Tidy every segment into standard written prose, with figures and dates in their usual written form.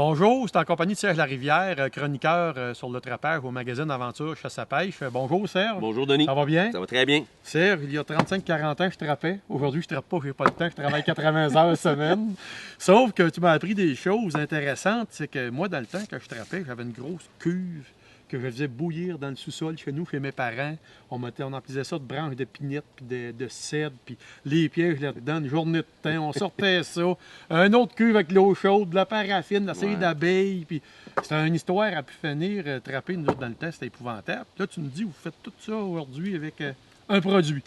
Bonjour, c'est en compagnie de Serge Larivière, chroniqueur sur le trapage au magazine Aventure Chasse à pêche. Bonjour Serge. Bonjour Denis. Ça va bien? Ça va très bien. Serge, il y a 35-40 ans que je trappais. Aujourd'hui, je trappe pas, j'ai pas le temps, je travaille 80 heures semaine. Sauf que tu m'as appris des choses intéressantes. C'est que moi, dans le temps, quand je trappais, j'avais une grosse cuve que je faisais bouillir dans le sous-sol chez nous, chez mes parents. On emplissait ça de branches de pinettes, puis de cèdre, puis les pièges là-dedans, une journée de temps. On sortait ça. Un autre cuve avec de l'eau chaude, de la paraffine, de la série d'abeilles. Puis c'était une histoire à pu finir. Trapper, nous autres, dans le temps, c'était épouvantable. Là, tu me dis, vous faites tout ça aujourd'hui avec un produit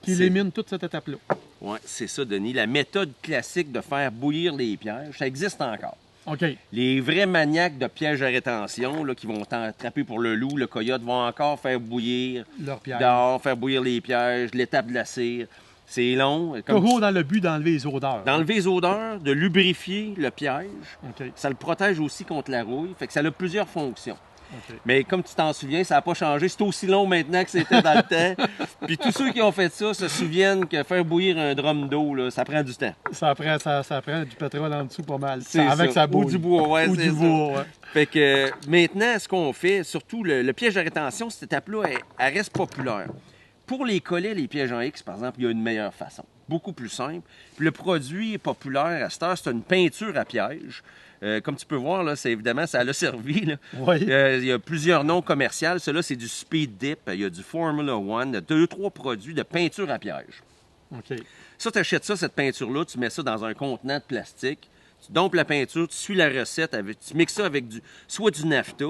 qui élimine toute cette étape-là. Oui, c'est ça, Denis. La méthode classique de faire bouillir les pièges, ça existe encore. OK. Les vrais maniaques de pièges à rétention là, qui vont attraper pour le loup, le coyote, vont encore faire bouillir leurs pièges. Dehors, faire bouillir les pièges, l'étape de la cire. C'est long. Toujours dans le but d'enlever les odeurs. D'enlever les odeurs, de lubrifier le piège. OK. Ça le protège aussi contre la rouille. Fait que ça a plusieurs fonctions. Okay. Mais comme tu t'en souviens, ça n'a pas changé. C'est aussi long maintenant que c'était dans le temps. Puis tous ceux qui ont fait ça se souviennent que faire bouillir un drum d'eau, là, ça prend du temps. Ça prend du pétrole en dessous pas mal. Avec sa bouille. Ou du bois, ouais, ou c'est du bois, ouais. Fait que maintenant, ce qu'on fait, surtout le piège de rétention, cette étape-là, elle reste populaire. Pour les collets, les pièges en X, par exemple, il y a une meilleure façon. Beaucoup plus simple. Puis le produit populaire à cette heure, c'est une peinture à piège. Comme tu peux voir, là, évidemment, ça l'a servi. Là. Oui. Il y a plusieurs noms commerciaux. Celui-là, c'est du Speed Dip. Il y a du Formula One. Il y a 2-3 produits de peinture à piège. OK. Ça, tu achètes ça, cette peinture-là, tu mets ça dans un contenant de plastique. Tu dompes la peinture, tu suis la recette. Tu mixes ça avec soit du nafta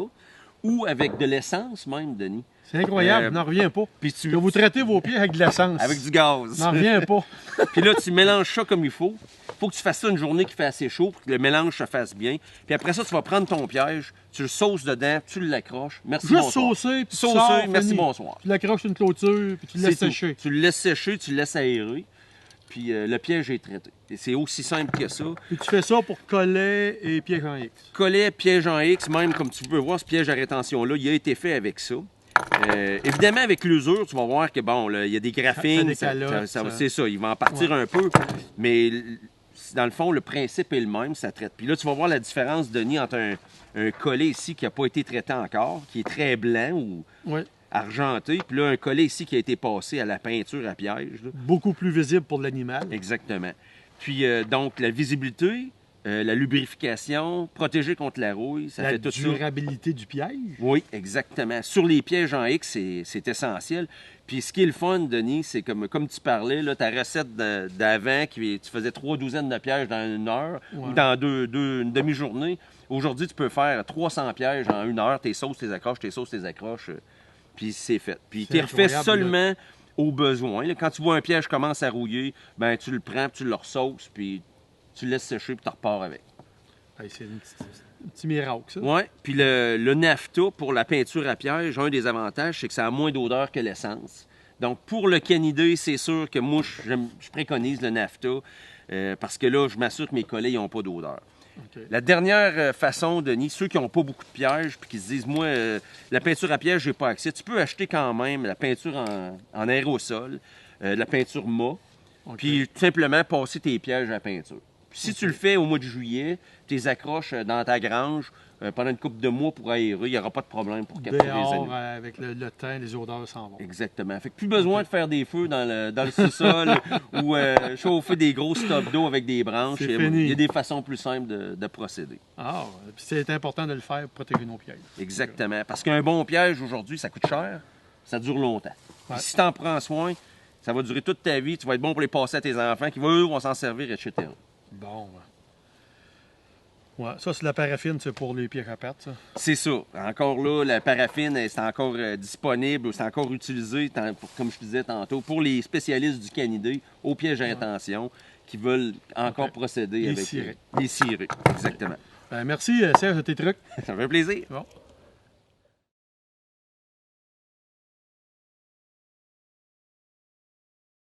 ou avec de l'essence même, Denis. C'est incroyable, je n'en reviens pas. Puis que vous traitez vos pieds avec de l'essence. Avec du gaz. Je n'en reviens pas. Puis là, tu mélanges ça comme il faut. Il faut que tu fasses ça une journée qui fait assez chaud pour que le mélange se fasse bien. Puis après ça, tu vas prendre ton piège, tu le sauces dedans, tu l'accroches. Merci, juste bonsoir. saucer, puis saucer, merci, bonsoir. Tu l'accroches une clôture, puis tu le laisses sécher. Tu le laisses sécher, tu le laisses aérer. Puis le piège est traité. Et c'est aussi simple que ça. Puis tu fais ça pour collet et piège en X. Collet, piège en X, même comme tu peux voir, ce piège à rétention-là, il a été fait avec ça. Évidemment, avec l'usure, tu vas voir que bon, il y a des graphines. C'est ça, il va en partir un peu. Mais dans le fond, le principe est le même, ça traite. Puis là, tu vas voir la différence, Denis, entre un collet ici qui n'a pas été traité encore, qui est très blanc ou argenté, puis là, un collet ici qui a été passé à la peinture à piège. Là. Beaucoup plus visible pour l'animal. Exactement. Puis donc, la visibilité, la lubrification, protéger contre la rouille, ça fait tout ça. La durabilité du piège. Oui, exactement. Sur les pièges en X, c'est essentiel. Puis ce qui est le fun, Denis, c'est comme tu parlais, là, ta recette d'avant, tu faisais 3 douzaines de pièges dans une heure ou dans une demi-journée. Aujourd'hui, tu peux faire 300 pièges en une heure. Tes sauces, tes accroches, puis c'est fait. Puis tu refais seulement au besoin. Là, quand tu vois un piège commence à rouiller, ben tu le prends, puis tu le ressauces, puis tu le laisses sécher, puis tu repars avec. Hey, c'est un petit miracle, ça. Oui, puis le nafta, pour la peinture à piège, un des avantages, c'est que ça a moins d'odeur que l'essence. Donc, pour le canidé, c'est sûr que moi, je préconise le nafta, parce que là, je m'assure que mes collets n'ont pas d'odeur. Okay. La dernière façon, Denis, ceux qui n'ont pas beaucoup de pièges, puis qui se disent, moi, la peinture à piège, j'ai pas accès, tu peux acheter quand même la peinture en aérosol, la peinture mât, puis tout simplement passer tes pièges à la peinture. Si tu le fais au mois de juillet, tu les accroches dans ta grange pendant une couple de mois pour aérer, il n'y aura pas de problème pour capturer les animaux. Avec le temps, les odeurs s'en vont. Exactement. Fait que plus besoin de faire des feux dans le sous-sol ou chauffer des gros stocks d'eau avec des branches. Il y a des façons plus simples de procéder. Ah, puis c'est important de le faire pour protéger nos pièges. Exactement. Parce qu'un bon piège, aujourd'hui, ça coûte cher, ça dure longtemps. Ouais. Si tu en prends soin, ça va durer toute ta vie, tu vas être bon pour les passer à tes enfants qui, eux, vont s'en servir, etc. Bon. Ouais, ça, c'est la paraffine, c'est pour les pièges à pattes, ça? C'est ça. Encore là, la paraffine, c'est encore disponible, c'est encore utilisé, comme je te disais tantôt, pour les spécialistes du canidé aux pièges à rétention qui veulent encore procéder avec les cirés. Exactement. Ben, merci, Serge, de tes trucs. Ça fait plaisir. Bon.